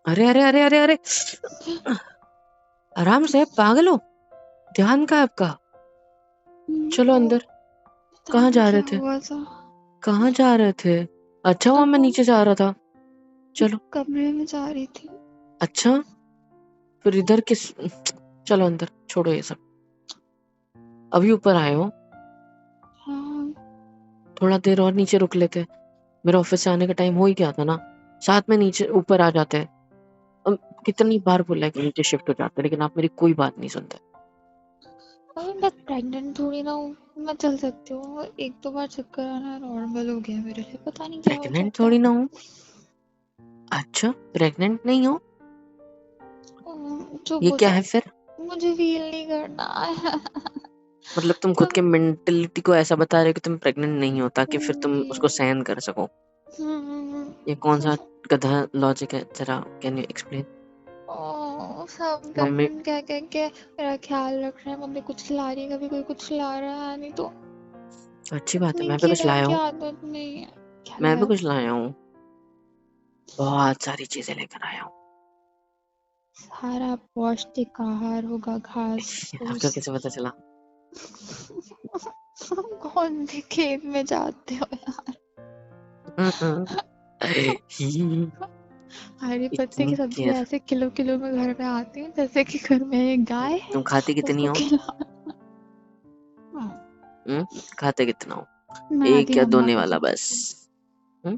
अरे अरे अरे अरे अरे, आराम से, पागल हो? ध्यान कहाँ है आपका? चलो वो अंदर। पता कहाँ नहीं जा रहे क्या थे? हुआ था। कहाँ जा रहे थे? अच्छा हुआ मैं नीचे जा रहा था। चलो। कमरे में जा रही थी। अच्छा, फिर इधर किस? चलो अंदर, छोड़ो ये सब। अभी ऊपर आए हो? हाँ। थोड़ा देर और नीचे रुक लेते। मेरे ऑफिस से आने का टाइम हो ही गया था ना, साथ में नीचे ऊपर आ जाते हैं। अब कितनी बार बोला है कि नीचे शिफ्ट हो जाते हैं, लेकिन आप मेरी कोई बात नहीं सुनते। अरे मैं प्रेग्नेंट थोड़ी ना हूँ, मैं चल सकती हूँ। एक दो बार चक्कर आना नॉर्मल हो गया मेरे लिए, पता नहीं क्या हो प्रेग्नेंट जाता थोड़ी है। ना हूँ। अच्छा, प्रेग्नेंट नहीं हो? चुप ये हो क्या जाओ, है फिर? मुझे फील नहीं करना है। मतलब तुम खुद के तुम मेंटेलिटी को ऐसा बता रहे हो कि तुम प्रेग्नेंट नहीं हो ताकि फिर तुम उसको हम्म, सहन कर सको? हम्म, ये कौन सा गधा लॉजिक है? जरा कैन यू एक्सप्लेन? सब मम्मी, प्रेग्नेंट कह कह के मेरा ख्याल रख रहे हैं। मम्मी कुछ खिला रही है, कभी कोई कुछ खिला रहा है, नहीं तो अच्छी बात है, नहीं मैं भी कुछ खिलाने लाया की हूँ। आदत नहीं है। क्या मैं भी लाया? कुछ लाया हूँ, बहुत सारी चीजें लेकर आया हूँ। सारा पौष्टिक आहार होगा, घास आपको फूस। कैसे पता चला? कौन से खेत में जाते हो यार? ही, हरी पत्ते इतनी की सब्जी केयर। ऐसे किलो किलो में घर में आती है, जैसे कि घर में एक गाय है, तुम खाती कितनी उसको हो? खिला। हम्म, खाते कितना हो? मैं आधी एक या मम्मा दोने को वाला बस? खिलाती हूँ। हम्म,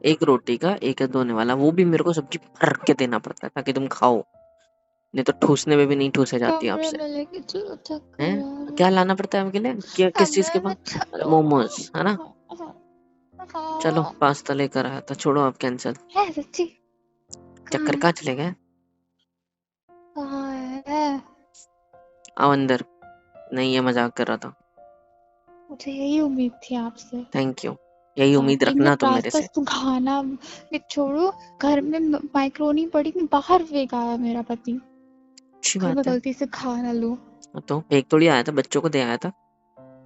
एक रोटी का एक या दोने वाला, वो भी मेरे को सब्जी भर के देना पड़ता है ताकि तुम खाओ। नहीं तो ठूसने में भी नहीं ठूसे जाती कमरे आपसे। में लेके चलो, चक्कर हैं? आ रहा क्या है। लाना पड़ता है हमके लिए? क्या, किस चीज कमरे के में पास? चलो। मोमोज है ना? चलो, पास्ता लेकर आया था, छोड़ो आप, कैंसिल। है सच्ची? कहाँ चक्कर है? कहाँ चले गए? कहाँ है? आओ अंदर। नहीं, ये मजाक कर रहा था। मुझे यही उम्मीद थी आपसे। Thank you. यही उम्मीद स्टार्टिंग में रखना तुम मेरे पास्ता से। तुम खाना भी छोड़ो, घर में माइक्रोनी पड़ी थी, बाहर फेंक आया मेरा पति। अच्छी घर में बात है। गलती से खा ना लो। तो फेंक थोड़ी आया था, बच्चों को दे आया था।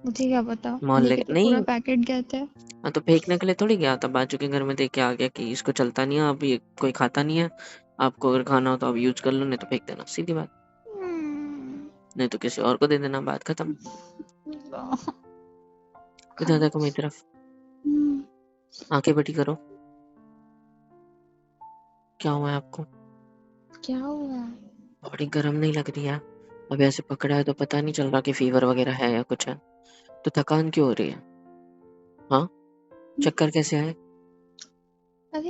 मुझे क्या पता, मोहल्ले लेके के तो पूरा नहीं। पैकेट गए थे। हाँ, तो फेंकने के लिए थोड़ी गया था, बाजू के घर में देख के आ गया कि इसको चलता नहीं है, अब ये कोई खाता नहीं है। आपको अगर खाना हो तो आप यूज कर लो, नहीं तो फेंक देना, सीधी बात। हम्म, नहीं तो किसी और को दे देना, बात खत्म। इधर देखो मेरी तरफ। हम्म, आंखें बड़ी करो। क्या हुआ है आपको? क्या हुआ? बॉडी गर्म नहीं लग रही है? अभी ऐसे पकड़ा है तो पता नहीं चल रहा कि फीवर वगैरह है या कुछ है। तो थकान क्यों हो रही है? हाँ, चक्कर कैसे आए? अरे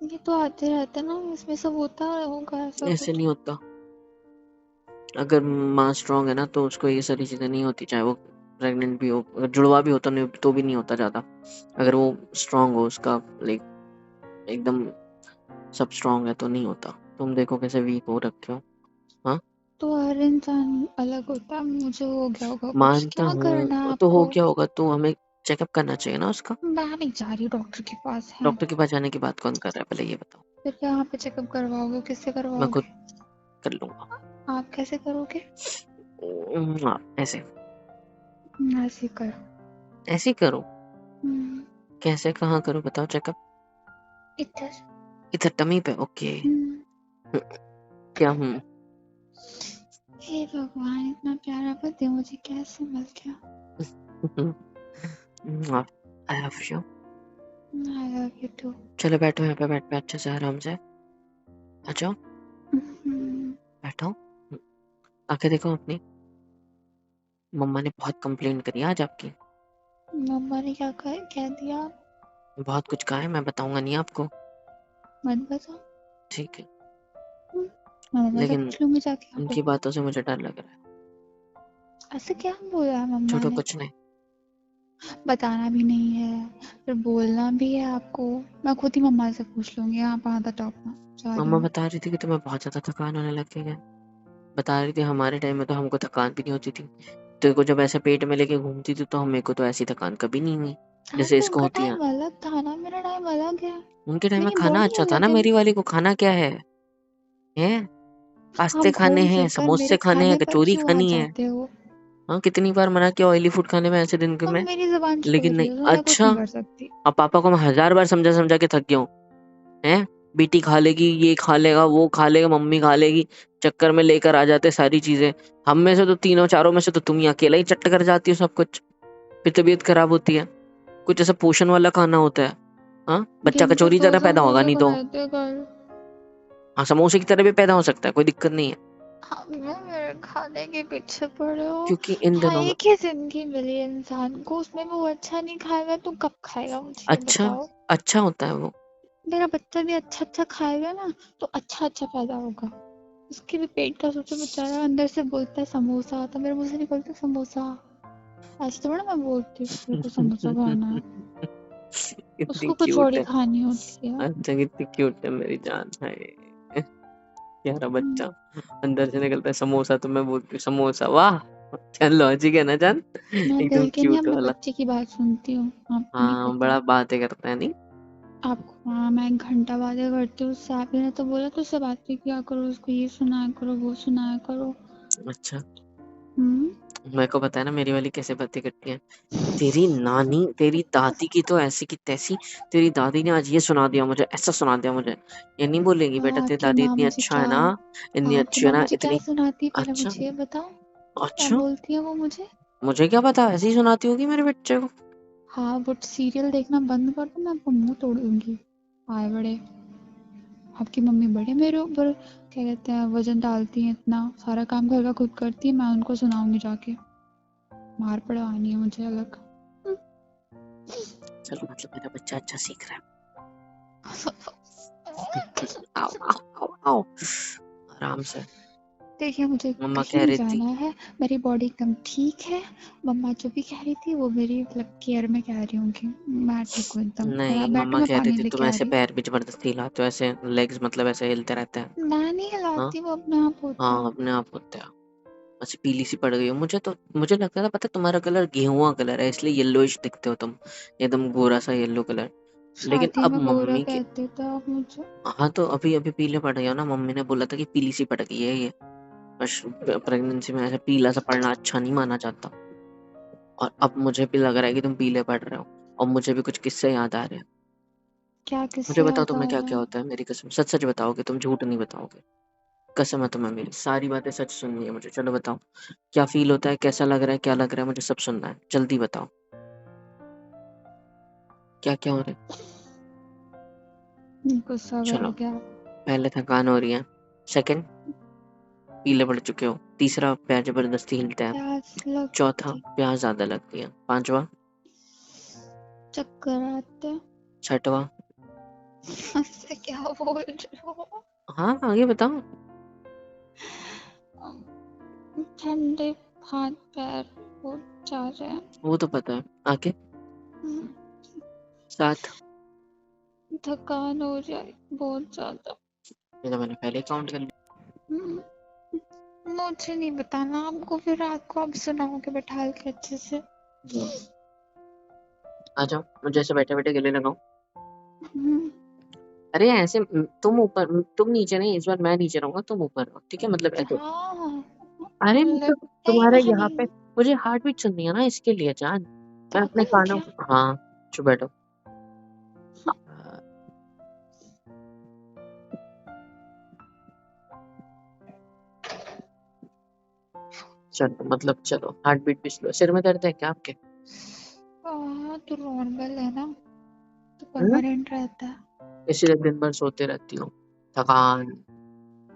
ये तो आते रहते ना, इसमें सब होता होगा ऐसा ऐसे कुछ। नहीं होता। अगर माँ स्ट्रांग है ना तो उसको ये सारी चीजें नहीं होती, चाहे वो प्रेग्नेंट भी हो, अगर जुड़वा भी होता नहीं तो भी नहीं होता ज्यादा। अगर वो स्ट्रांग हो, उसका लाइक एकदम सब स्ट्रांग है तो नहीं होता। तुम देखो कैसे वीक हो रखे हो। हाँ, तो हर इंसान अलग होता है, मुझे हो गया होगा कुछ, मानता क्या करना है हूँ, तो हो आपको? क्या होगा तो हमें चेकअप करना चाहिए ना उसका। मैं नहीं जा रही डॉक्टर के पास है। डॉक्टर के पास जाने की बात कौन कर रहा है, पहले ये बताओ। फिर कहाँ पे चेकअप करवाओगे, किससे मैं खुद करवाओगे? कर लूंगा। आप कैसे करोगे? हाँ, ऐसे। ऐसे करो। ऐसे ही करो? हम्म, कैसे, कहाँ करो बताओ चेकअप? इधर। इधर टमी पे? ओके। हम्म, क्या हूँ? हे भगवान, इतना प्यारा पति मुझे कैसे मिल गया। I love you. I love you too. चलो बैठो यहाँ पे, बैठ पे अच्छे से आराम से। आ जाओ, बैठो। आंखें देखो अपनी। मम्मा ने बहुत कंप्लेंट करी आज आपकी। मम्मा ने क्या कह दिया? बहुत कुछ कहा है, मैं बताऊंगा नहीं आपको। मत बताओ। ठीक है, मैं मम्मा से लेकिन पूछ लूंगी जाके आपको। उनकी बातों से मुझे डर लग रहा है। ऐसे क्या बोला है मम्मा छोड़ो, ने? कुछ नहीं। बताना भी नहीं है, फिर बोलना भी है आपको। मैं खुद ही मम्मा से पूछ लूंगी। आप आधा टॉप में जा रही मम्मा हूँ। बता रही थी कि तुम्हें बहुत ज्यादा थकान होने लग गई है। बता रही थी हमारे टाइम में तो हमको थकान भी नहीं होती थी। तेरे को जब ऐसे पेट में लेके घूमती थी तो मेरे को तो ऐसी थकान कभी नहीं हुई हाँ जैसे तो इसको उनका होती है। टाइम अलग था ना, मेरा टाइम अलग है। उनके टाइम में मेरी खाना बॉडी अच्छा था ना, अलग है। मेरी वाली को खाना क्या है? हैं? पास्ते आप खाने घूम हैं, फिर कर समोसे मेरे खाने हैं, खाने पर कचौरी क्यों आ खानी है। जाते हो? हाँ, कितनी बार मना किया ऑयली फूड खाने में ऐसे दिन के अब में। मेरी जुबान छोड़ लेकिन नहीं। रही हो तो मैं कुछ अच्छा, नहीं कर सकती। अब पापा को मैं 1000 बार समझा समझा के थक गया हूँ। हैं? बेटी खा लेगी, ये खा लेगा, वो खा लेगा, मम्मी खा लेगी, चक्कर में लेकर आ जाते सारी चीजें। हम में से तो तीनों चारों में से तो तुम ही अकेला ही चट्ट कर जाती हो सब कुछ, फिर तबीयत खराब होती है। कुछ ऐसा पोषण वाला खाना होता है। हाँ, बच्चा दिन को कचौरी तरह पैदा होगा, समोसा नहीं तो खाए थे कल। हाँ समोसे की तरह भी पैदा हो सकता है, कोई दिक्कत नहीं है। हमें मेरे खाने के पीछे पड़े हो। क्योंकि इन हाँ, दिनों में एक ही जिंदगी मिली है इंसान को, उसमें वो अच्छा नहीं खाएगा तो कब खाएगा, मुझे ये अच्छा बताओ। अच्छा होता है वो। मेरा बच्चा भी अच्छा अच्छा खाएगा ना तो अच्छा अच्छा पैदा होगा। उसके भी पेट का सोचो, बेचारा अंदर से बोलता है समोसा, तो मेरे मुंह से निकलता है समोसा। ऐसे थोड़ा मैं बोलती हूँ मेरे को समोसा खाना है, कितनी उसको कुछ क्यूट और ही है। खानी होती है। अच्छा कितनी क्यूट है मेरी जान है, प्यारा बच्चा। अंदर से निकलता है समोसा तो मैं बोलती हूँ समोसा, वाह क्या लॉजिक है ना जान, मैं एकदम दिल के नहीं क्यूट अपने वाला। बच्चे की बात सुनती हूँ, आपको नहीं हाँ पता। बड़ा बातें करता है नहीं। आपको हाँ, मैं 1 घंटा बातें करती हूँ उससे, आप ही ने तो बोला तो उससे बातें किया करो, उसको ये सुनाया करो, वो सुनाया करो। अच्छा, हम्म। मेरे को पता है ना मेरी वाली कैसे बातें करती है। तेरी नानी, तेरी दादी की तो ऐसी की तैसी, तेरी दादी ने आज ये सुना दिया मुझे, ऐसा सुना दिया मुझे। ये नहीं बोलेगी बेटा तेरी आपकी दादी माँ इतनी मुझे अच्छा है क्या ना, इतनी आपकी अच्छी है माँ ना, मुझे क्या इतनी। सुनाती है, पहले अच्छा, मुझे ये बताओ। क्या अच्छा, बोलती है वो मुझे? मुझे क्या पता, ऐसे ही सुनाती होगी मेरे बच्चे को। हाँ, वो सीरियल देखना बंद कर दो, मैं आपका मुंह तोड़ दूंगी। आए बड़े, आपकी मम्मी बड़े मेरे ऊपर क्या कहते हैं वजन डालती हैं, इतना सारा काम घर का खुद करती है, मैं उनको सुनाऊंगी जाके। मार पड़वानी है मुझे अलग। चलो मतलब मेरा बच्चा अच्छा सीख रहा है। आओ आओ आओ आओ, आराम से। देखिए, मुझे मम्मा कहीं कह नहीं रही थी, जाना है, मेरी बॉडी एकदम ठीक है। मम्मा जो भी कह रही थी वो मेरी मतलब केयर में कह रही होंगी, मैं ठीक हूँ एकदम। और नहीं आप बैठो, मम्मा मैं कह रही पानी थी तुम लेके आ ऐसे रही हूँ। पैर भी जबरदस्ती हिलाते हो, ऐसे लेग्स मतलब ऐसे हिलते रहते हैं। मैं नहीं हाँ हिलाती, वो अपने आप होता हाँ, है। अपने आप होते हैं। ऐसे पीली सी पड़ गई हो, मुझे तो मुझे लगता था पता है, तुम्हारा कलर गेहुआ कलर है इसलिए येलोइश दिखते हो तुम, एकदम गोरा सा येलो कलर। लेकिन शादी अब में गोरा मम्मी के, कहते थे आप मुझे। हाँ तो अभी अभी पीले पड़ गए हो ना, मम्मी ने बोला था कि पीली सी पड़ गई है ये। बस प्रेगनेंसी में ऐसे पीला सा पड़ना अच्छा नहीं माना जाता। और अब मुझे भी लग रहा है कि तुम पीले पड़ रहे हो, और मुझे भी कुछ किस्से याद आ रहे हैं। क्या मुझे किससे बताओ याद आ तुम्हें क्या रहा क्या है? होता है, मेरी कसम सच सच बताओगे, तुम झूठ नहीं बताओगे। कसम है तुम्हें, मेरी सारी बातें सच सुननी है मुझे। चलो बताओ, क्या फील होता है, कैसा लग रहा है, क्या लग रहा है, मुझे सब सुनना है, जल्दी बताओ। क्या क्या हो रहा है। गुस्सा कर चलो, गया। पहले थकान हो रही है, सेकंड पीले पड़ चुके हो, तीसरा पैर जबरदस्ती हिलता है, प्यास चौथा लगती, प्यास ज्यादा लगती है, पांचवा, चक्कर आते। छठवा। ऐसे क्या बोल रहे हो? हाँ आगे बताओ। ठंडे हाथ पैर हो जा रहे हैं। वो तो पता है, आगे हम्म, सात। थकान हो जाए बहुत ज्यादा। ये तो मैंने पहले काउंट कर हम्म, मुझे नहीं बताना आपको, फिर रात को आप सुनाओगे बैठा के अच्छे से। लिया। आ जाओ, मुझे ऐसे बैठे बैठे गले लगाओ। हम्म, अरे ऐसे तुम ऊपर, तुम नीचे नहीं, इस बार मैं नीचे रहूंगा, तुम ऊपर रहो, ठीक है, मतलब ऐसे। हाँ, अरे मतलब मतलब नहीं तुम्हारे मैं यहाँ पे नहीं। मुझे हार्ट बीट सुननी है ना, इसके लिए जान। मैं अपने पागल हो कानों, क्या? हाँ चुप बैठो। चलो मतलब चलो, हार्ट बीट भी स्लो, सिर में दर्द है क्या आपके। तो नॉर्मल है ना, तो हम्म? परमानेंट रहता है। इसीलिए दिन भर सोते रहती हो, थकान,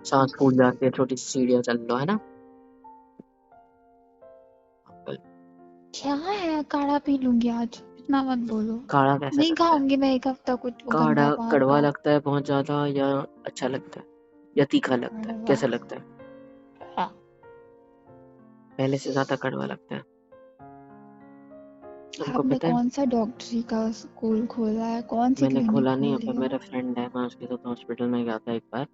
सांस फूल जाती है, छोटी सी सीढ़ियाँ चल लो है ना। क्या है, काढ़ा पी लूंगी आज, इतना मत बोलो। काढ़ा कैसा नहीं लगता है, खाऊंगी मैं 1 हफ्ता कुछ काढ़ा गंदा बाहर कड़वा का। लगता है बहुत ज्यादा या अच्छा लगता है या तीखा लगता है, कड़वा। कैसा लगता है। पहले से ज्यादा कड़वा लगता है, तुमको आपने पता है। कौन सा डॉक्टरी का स्कूल खोला है, कौन सी मैंने क्लिनिक खोला नहीं है, खोली पर है? मेरा फ्रेंड है, मैं उसके साथ हॉस्पिटल में गया था एक बार,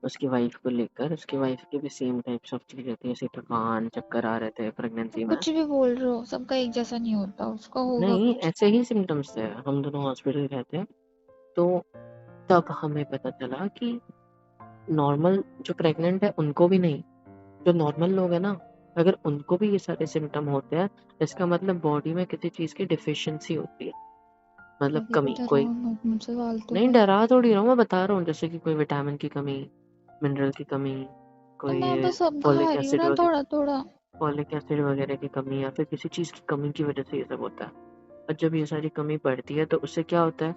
उसकी वाइफ को लेकर। उसकी वाइफ की भी सेम टाइप्स ऑफ चीजें थी, ऐसे थकान चक्कर आ रहे थे प्रेगनेंसी में। कुछ भी बोल रहे हो, सबका एक जैसा नहीं होता, उसका होगा नहीं कुछ। ऐसे ही सिम्टम्स थे, हम दोनों हॉस्पिटल गए थे। तो तब हमें पता चला कि नॉर्मल जो प्रेग्नेंट है उनको भी नहीं, जो नॉर्मल लोग हैं ना, अगर उनको भी ये सारे सिम्टम होते हैं, इसका मतलब बॉडी में किसी चीज की डिफिशियंसी होती है। मतलब अभी भी कमी कोई डराओ मत मुझसे फालतू नहीं, में। डरा थोड़ी रहा हूँ, मैं बता रहा हूँ जैसे कि कोई विटामिन की कमी, मिनरल की कमी, तो कोई मैं बस सब खा फोलिक रही हूँ एसिड ना वगैरह, थोड़ा थोड़ा। की कमी, या फिर किसी चीज़ की कमी की वजह से ये सब होता है। और जब ये सारी कमी बढ़ती है तो उससे क्या होता है,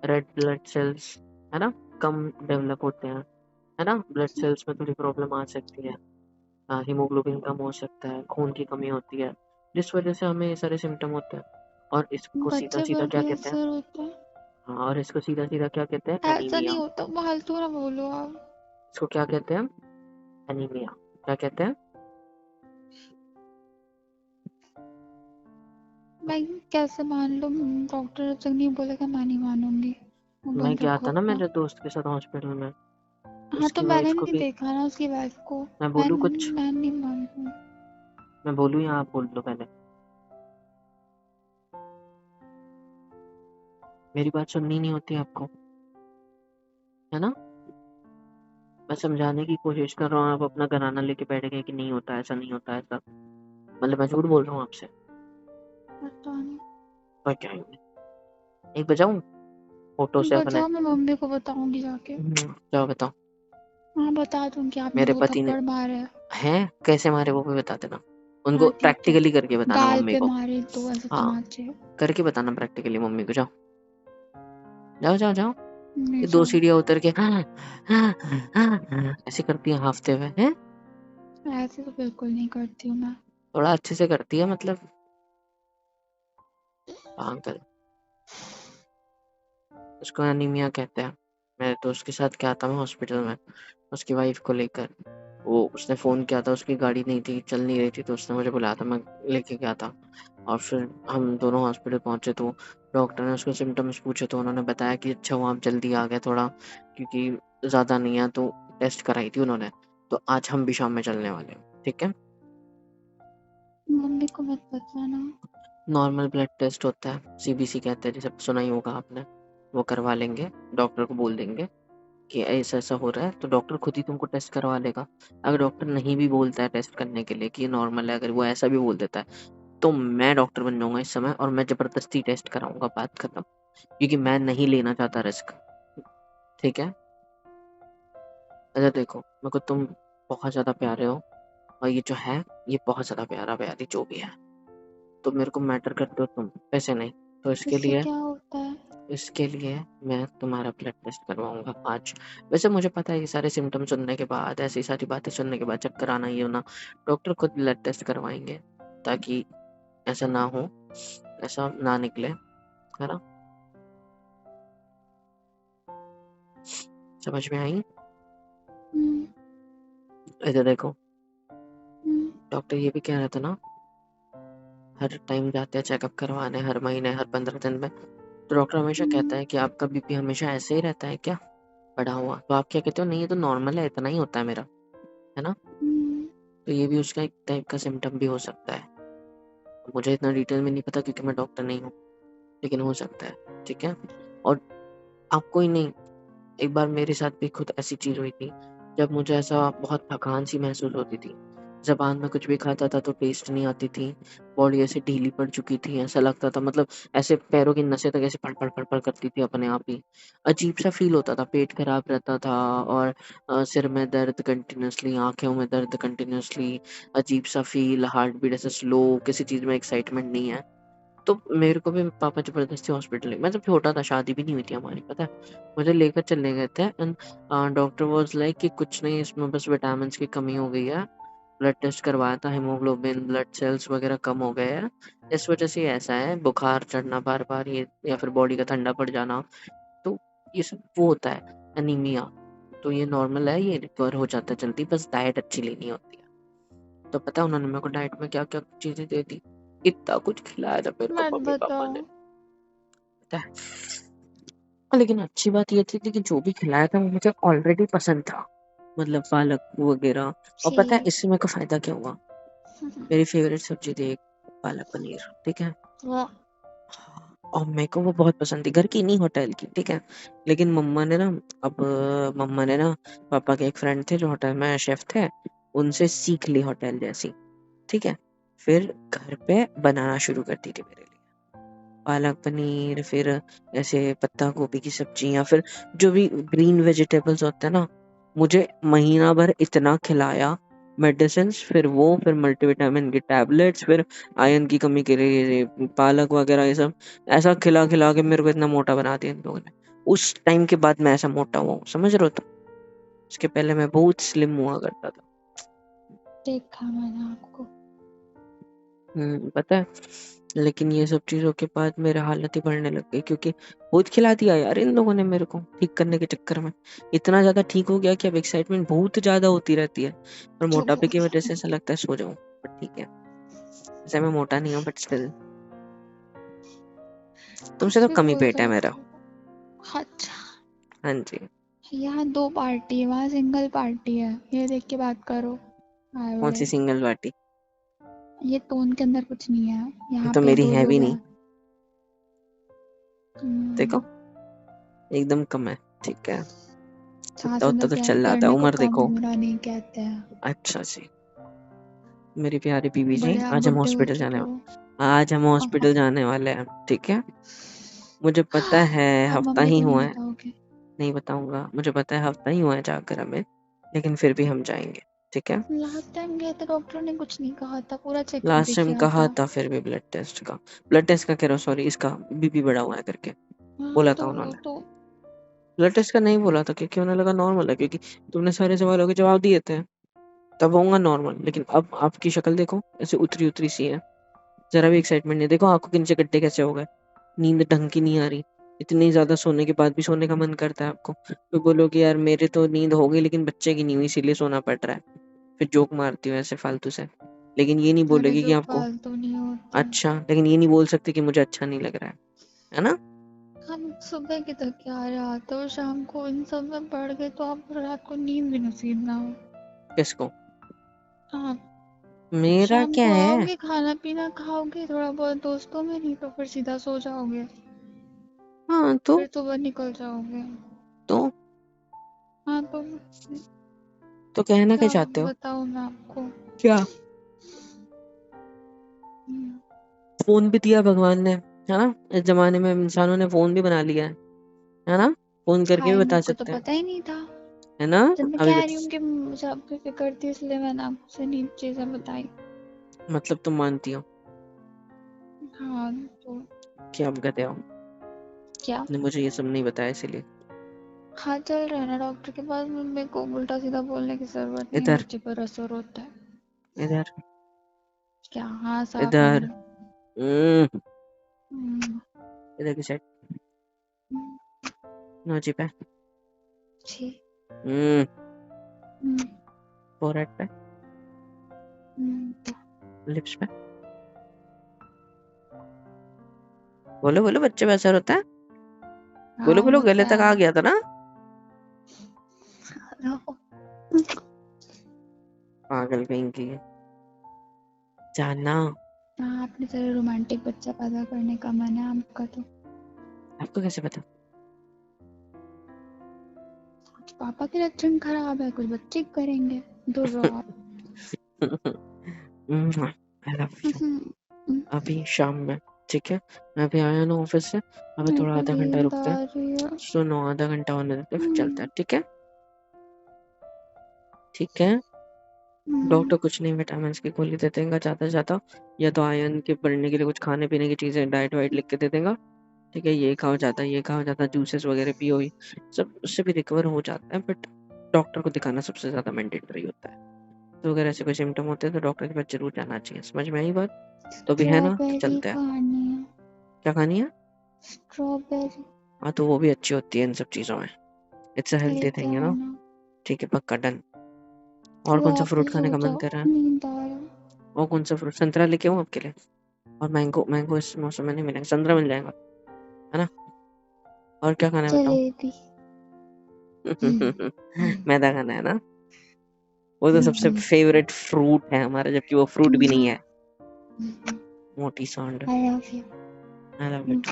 रेड ब्लड सेल्स, है ना, कम डेवलप होते हैं, है ना, ब्लड सेल्स में थोड़ी प्रॉब्लम आ सकती है, हीमोग्लोबिन कम हो सकता है, खून की कमी होती है, जिस वजह से हमें ये सारे सिम्टम होते हैं। और इसको सीधा बच्चे सीधा पर क्या भी कहते हैं, असर होता है। हाँ, और इसको सीधा सीधा क्या कहते हैं, ऐसा नहीं एनीमिया। होता, फालतू ना बोलो आप। इसको क्या कहते हैं, एनीमिया। क्या कहते हैं, मैं कैसे मान लूँ? डॉक्टर जब तक नहीं बोलेगा मैं नहीं मानूंगी। वो मैं बंद गया रखो था ना अपना। मेरे दोस्त के साथ हॉस्पिटल में, हाँ तो उसकी मैंने वाइफ को नहीं भी, देखा ना उसकी वाइफ को। मैं मैं बोलूँ कुछ, मैं नहीं मानूंगी। मैं बोलूँ या आप बोल लो पहले, मेरी बात सुननी नहीं होती आपको, है ना, मैं समझाने की कोशिश कर रहा हूँ, आप अपना घराना लेके बैठ गए कि नहीं होता ऐसा, नहीं होता ऐसा, मतलब मैं झूठ बोल रहा हूँ आपसे, पता नहीं। और क्या है? एक बजाऊं फोटो से अपने, बचाओ, मैं मम्मी को बताऊंगी जाके। जाओ बताओ, हाँ बता दूंगी आपने मेरे दो पति ने, थप्पड़ मारे। हैं कैसे मारे वो भी बता देना, उनको हाँ ठीक है। प्रैक्टिकली करके बताना गाल मम्मी पे को, मारे तो ऐसे हाँ, तमाचे। करके बताना प्रैक्टिकली मम्मी को, जाओ जाओ जाओ जाओ। नहीं ये दो जाऊँ। सीढ़ियाँ उतर के हाँ हाँ हाँ ऐसे करती है हाफते हुए हैं, ऐसे तो बिल्कुल नहीं करती हूँ मैं। थोड़ा अच्छे से करती है मतलब, अंकल, उसको एनीमिया कहते हैं। मेरे दोस्त के साथ क्या था, मैं हॉस्पिटल में उसकी वाइफ को लेकर, वो उसने फ़ोन किया था, उसकी गाड़ी नहीं थी, चल नहीं रही थी, तो उसने मुझे बुलाया था, मैं लेके गया था। और फिर हम दोनों हॉस्पिटल पहुंचे तो डॉक्टर ने उसको सिम्टम्स पूछे, तो उन्होंने बताया कि अच्छा हुआ आप जल्दी आ गए थोड़ा, क्योंकि ज़्यादा नहीं है, तो टेस्ट कराई थी उन्होंने। तो आज हम भी शाम में चलने वाले हैं, ठीक है। मम्मी को मत बताना। नॉर्मल ब्लड टेस्ट होता है, सीबीसी कहते हैं, जिसे सुना ही होगा आपने, वो करवा लेंगे, डॉक्टर को बोल देंगे कि ऐसा-ऐसा हो रहा है, तो डॉक्टर खुद ही तुमको टेस्ट करवा लेगा। अगर डॉक्टर नहीं भी बोलता है टेस्ट करने के लिए कि ये नॉर्मल है, अगर वो ऐसा भी बोल देता है, तो मैं डॉक्टर बन जाऊँगा इस समय और मैं ज़बरदस्ती टेस्ट कराऊँगा, बात खत्म। क्योंकि मैं नहीं लेना चाहता रिस्क, ठीक है? अच्छा देखो, मेरे को तुम बहुत ज़्यादा प्यारे हो, और ये जो है, ये बहुत ज़्यादा प्यारा-प्यारी जो भी है, तो मेरे को मैटर करते हो तुम, पैसे नहीं। तो इससे क्या होता है? इसके लिए मैं तुम्हारा ब्लड टेस्ट करवाऊँगा आज। वैसे मुझे पता है ये सारे सिम्पटम सुनने के बाद, ऐसी सारी बातें सुनने के बाद चक्कर आना, ये होना, डॉक्टर खुद ब्लड टेस्ट करवाएँगे, ताकि ऐसा ना हो, ऐसा ना निकले, है ना? समझ में आई? हम्म। इधर देखो, हम्म। डॉक्टर ये भी कह रहा था ना, हर टाइम जाते हैं चेकअप करवाने, हर महीने, हर 15 दिन में। तो डॉक्टर हमेशा कहता हम्म। है कि आपका बीपी हमेशा ऐसे ही रहता है क्या, बढ़ा हुआ? तो आप क्या कहते हो, नहीं ये तो नॉर्मल है, इतना ही होता है मेरा, है ना? हम्म। तो ये भी उसका एक टाइप का सिम्पटम भी हो सकता है। मुझे इतना डिटेल में नहीं पता क्योंकि मैं डॉक्टर नहीं हूँ, लेकिन हो सकता है, ठीक है? और आपको ही नहीं, एक बार मेरे साथ भी खुद ऐसी चीज़ हुई थी, जब मुझे ऐसा बहुत थकान-सी महसूस होती थी। ज़ुबान में कुछ भी खाता था तो टेस्ट नहीं आती थी, बॉडी ऐसे ढीली पड़ चुकी थी, ऐसा लगता था मतलब ऐसे पैरों की नसें तक ऐसे फड़-फड़ फड़-फड़ करती थी अपने आप ही। अजीब-सा फ़ील होता था, पेट खराब रहता था, और सिर में दर्द कंटीन्यूअसली, आँखों में दर्द कंटीन्यूअसली, अजीब-सा फ़ील, हार्ट बीट ऐसे स्लो, किसी चीज़ में एक्साइटमेंट नहीं है। तो मेरे को भी पापा ज़बरदस्ती हॉस्पिटल ले, मैं जब छोटा था, शादी भी नहीं हुई थी हमारी, पता है? मुझे लेकर चले गए थे, एंड डॉक्टर वाज़ लाइक कि कुछ नहीं, इसमें बस विटामिन्स की कमी हो गई है। ब्लड टेस्ट करवाया था, हीमोग्लोबिन, ब्लड सेल्स वगैरह कम हो गए हैं। इस वज़ह से ये ऐसा है, बुखार चढ़ना बार-बार, ये या फिर बॉडी का ठंडा पड़ जाना, तो ये सब वो होता है, एनीमिया। तो ये नॉर्मल है, ये रिकवर हो जाता है जल्दी, बस डाइट अच्छी लेनी होती है। तो पता है उन्होंने मेरे को डाइट में क्या-क्या चीज़ें दे दी? इतना कुछ खिलाया था मेरे को मत मम्मी-पापा बताओ। ने, पता है? लेकिन अच्छी बात ये थी कि जो भी खिलाया था वो मुझे ऑलरेडी पसंद था, मतलब पालक वगैरह। और छी। पता है इससे मेरे को फ़ायदा क्या हुआ? मेरी फ़ेवरेट सब्ज़ी थी एक, पालक पनीर, ठीक है? वाह। हाँ, और मेरे को वो बहुत पसंद थी, घर की नहीं होटल की, ठीक है? लेकिन मम्मा ने ना पापा के एक फ्रेंड थे जो होटल में शेफ़ थे, उनसे सीख ली होटल जैसी, ठीक है? फिर घर पे बनाना शुरू कर दी थी मेरे लिए। पालक पनीर, फिर ऐसे पत्ता गोभी की सब्जी, या फिर जो भी ग्रीन वेजिटेबल्स होते हैं ना, मुझे महीना भर इतना खिलाया। मेडिसिन, फिर मल्टीविटामिन की टैबलेट्स, फिर आयरन की कमी के लिए ये पालक वगैरह, ये सब ऐसा खिला खिला के मेरे को इतना मोटा बना दिया इन लोगों ने। उस टाइम के बाद मैं ऐसा मोटा हुआ हूँ, समझ रहे हो तुम? इसके पहले मैं बहुत स्लिम हुआ करता था। देखा मैंने आपको। पता है। लेकिन ये सब चीजों के बाद मेरा हालत ही बढ़ने लग गई, क्योंकि बहुत खिला दिया यार इन लोगों ने मेरे को ठीक करने के चक्कर में। इतना ज्यादा ठीक हो गया कि अब एक्साइटमेंट बहुत ज्यादा होती रहती है, और मोटापे की वजह से ऐसा लगता है सो जाऊं। बट ठीक है, वैसे मैं मोटा नहीं हूँ, बट स्टिल तुमसे तो भी कम ही बोल पेट दो। है मेरा। अच्छा, हाँ जी। यहाँ 2 पार्टी है, वहाँ सिंगल पार्टी है, ये देख के बात करो। आए कौन सी बड़े, सिंगल पार्टी? ये टोन के अंदर कुछ नहीं है, यहाँ तो पे मेरी 2 है भी लोग नहीं, हैं। देखो एकदम कम है। ठीक है, सास उतना उतना उधर तो प्यार चल जाता है, करने को उम्र कम देखो। उम्र नहीं कहते हैं। अच्छा जी, मेरी प्यारी बीवी जी, बड़े आप आज हम बुड्ढे हो हॉस्पिटल जाने चुके हो। आज हम हॉस्पिटल जाने वाले हैं, ठीक है? मुझे पता है आप हफ्ता मम्मी ही को नहीं हुआ है। बताओगे? नहीं बताऊंगा, मुझे पता है हफ्ता ही हुआ है जाकर हमें, लेकिन फिर भी हम जाएंगे, ठीक है? लास्ट टाइम गए थे डॉक्टर ने कुछ नहीं कहा था, पूरा चेकअप भी लास्ट टाइम किया कहा था। था, फिर भी ब्लड टेस्ट का कह रहा हूँ, सॉरी, इसका बीपी बढ़ा हुआ है करके हाँ बोला था तो वो उन्होंने। तो ब्लड टेस्ट का नहीं बोला था, क्योंकि उन्हें लगा नॉर्मल है, क्योंकि तुमने सारे सवालों के जवाब दिए थे, तब होगा नॉर्मल। लेकिन अब आपकी शक्ल देखो, ऐसे उतरी उतरी सी है, जरा भी एक्साइटमेंट नहीं। देखो आंखों के नीचे गड्ढे कैसे हो गए, नींद ढंग की नहीं आ रही। इतनी ज्यादा सोने के बाद भी सोने का मन करता है आपको, तो बोलोगे यार मेरे तो नींद हो गई, लेकिन बच्चे की नहीं हुई, इसीलिए सोना पड़ रहा है। फिर जोक मारती हूँ ऐसे फालतू से, लेकिन ये नहीं अरे बोलेगी कि जो आपको फालतू नहीं होते। अच्छा, लेकिन ये नहीं बोल सकती कि मुझे अच्छा नहीं लग रहा है ना? हम सुबह की थके आ रहे आते हो, शाम को इन सब में पड़ गए तो आप रात को नींद भी नसीब ना हो। किसको? आप मेरा शाम क्या को है? आओगे, खाना पीना खाओगे थोड़ा बहुत दोस्तों में, नहीं तो फिर सीधा सो जाओगे, हाँ तो फिर सुबह निकल जाओगे। तो हाँ तो कहना क्या क्या चाहते हो? बताऊँ मैं आपको। क्या? हम्म, फोन भी दिया भगवान ने, है ना? इस जमाने में इंसानों ने फोन भी बना लिया है ना? फोन करके भी हाय बता मेरे को तो सकते हैं, पता ही नहीं था। है ना? जब मैं अभी कह रही हूँ कि मुझे आपकी फिक्र थी, इसलिए मैंने आपसे नहीं चीजें बताई। मतलब तुम मानती हो हाँ तो कि आप गधे हो? क्या? आपने मुझे ये सब नहीं बताया इसीलिए। हाँ चल रहा है ना डॉक्टर के पास, मेरे को उल्टा सीधा बोलने की जरूरत नहीं है, इधर, बच्चे पर असर होता है। इधर, क्या? हाँ साफ है इधर। मुंह। हम्म, हम्म, इधर की साइड। हम्म, नोची पे। छी। हम्म, हम्म, फोrehead पे, तो लिप्स पे। बोलो बोलो, बच्चे पे असर होता है। बोलो हाँ बोलो, गले होता तक आ है। गया था ना? रहो। पागल कहीं की, जानना। हाँ अपने तरह रोमांटिक बच्चा पैदा करने का मन है आपका तो। आपको कैसे पता? कुछ पापा के लक्षण खराब है, कुछ बच्चे करेंगे। दूर रहो आप। आई लव यू। हम्म, अभी शाम में, ठीक है? मैं अभी आया ना ऑफिस से, अभी मेरे थोड़ा को आधा घंटा नींद रुकते हैं। आ रही है। सुनो, आधा घंटा होने देते हैं, फिर चलते हम्म, हैं, ठीक है? ठीक है। हम्म, डॉक्टर कुछ नहीं, विटामिन की गोली दे देगा जाता जाता, या तो आयरन के बढ़ने के लिए कुछ खाने पीने की चीजें, डाइट वाइट लिख के दे देगा। ठीक है, ये खाओ जाता, ये खाओ जाता, जूसेस वगैरह पियो, ये सब, उससे भी रिकवर हो जाता है। बट डॉक्टर को दिखाना सबसे ज्यादा मैंडेटरी होता है। तो अगर ऐसे कोई सिम्टम होते हैं तो डॉक्टर के पास जरूर जाना चाहिए, समझ में आई बात? तो भी है ना, तो स्ट्रॉबेरी चलते हैं। खानी है। क्या खानी है? स्ट्रॉबेरी हाँ तो वो भी अच्छी होती है इन सब चीजों में, इट्स अ हेल्थी लेके थिंग, है ना? आना। ठीक है, पक्का डन। और चलो कौन सा आप भी फ्रूट खाने सो का मन जाओ, कर रहा है? नींद आ रहा है। और कौन सा फ्रूट? संतरा लेके आऊँ आपके लिए? और मैंगो, मैंगो इस मौसम में नहीं मिलेगा, संतरा मिल जाएगा, है ना? और क्या खाना है बताओ? जलेबी। मैदा खाना है ना? वो तो सबसे फेवरेट फ्रूट है हमारा, जबकि वो फ्रूट भी नहीं है। मोटी सांड। आई love you. I love it.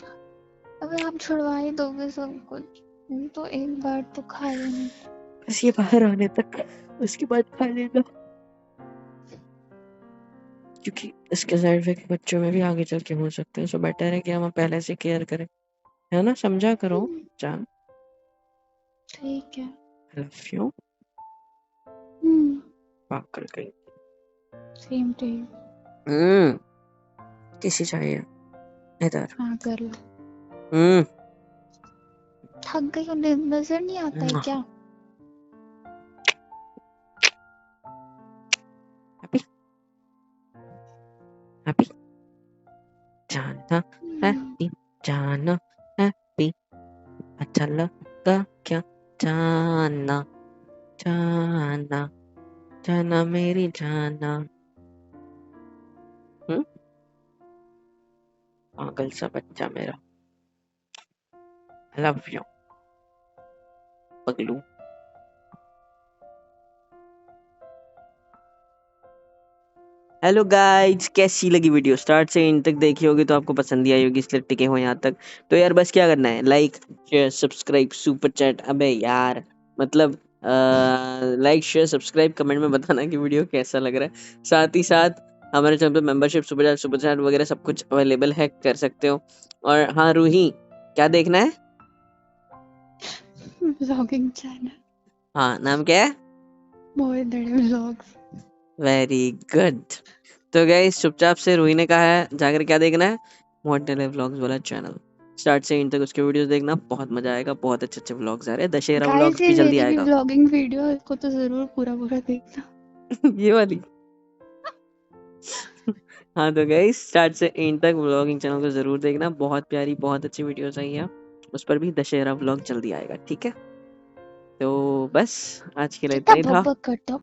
अबे आप छुड़वा ही दोगे सब कुछ, तो एक बार तो खा लेने। बस ये बाहर आने तक, उसके बाद खा लेना। क्योंकि इसके साइड इफेक्ट बच्चों में भी आगे चल के हो सकते हैं, सो बेटर है कि हम पहले से केयर करें, है ना? समझा करो जान। ठीक है। I love you. पागल कहीं। Same to you. किसी चाहिए इधर। हाँ कर लो। हम्म थक गई हूँ, नजर नहीं आता है क्या? हैप्पी हैप्पी जाना, हैप्पी जाना, हैप्पी अच्छा लगा क्या जाना, जाना जाना मेरी जाना। पागल सा बच्चा मेरा। आई लव यू पगलू। हेलो गाइस, कैसी लगी वीडियो? स्टार्ट से एंड तक देखी होगी तो आपको पसंद ही आई होगी, इसलिए टिके हो यहाँ तक। तो यार बस क्या करना है, like share subscribe super chat. अबे यार मतलब लाइक शेयर सब्सक्राइब कमेंट में बताना कि वीडियो कैसा लग रहा है। साथ ही साथ हमारे चैनल पे मेंबरशिप सुपर चैट वगैरह सब कुछ अवेलेबल है, कर सकते हो। और हाँ रूही, क्या देखना है? Vlogging channel. हाँ नाम क्या है? मोहित दड़े व्लॉग्स। Very good. तो गाइस चुपचाप से रूही ने कहा है जाकर क्या देखना है, मोहित डेले व्लॉग्स वाला चैनल। स्टार्ट से एंड तक उसके वीडियोस देखना, बहुत मजा आएगा, बहुत अच्छे अच्छे व्लॉग्स आ रहे हैं। दशहरा गाइस व्लॉग्स ये भी जल्दी मेरी भी आएगा। व्लॉगिंग वीडियो, इसको तो जरूर पूरा पूरा देखना। ये वाली। हाँ तो गाइस स्टार्ट से एंड तक व्लॉगिंग चैनल को जरूर देखना, बहुत प्यारी बहुत अच्छी वीडियोस आई हैं उस पर भी। दशहरा व्लॉग जल्दी आएगा, ठीक है? तो बस आज के लिए इतना कितना ही था। बकबक करता हूँ।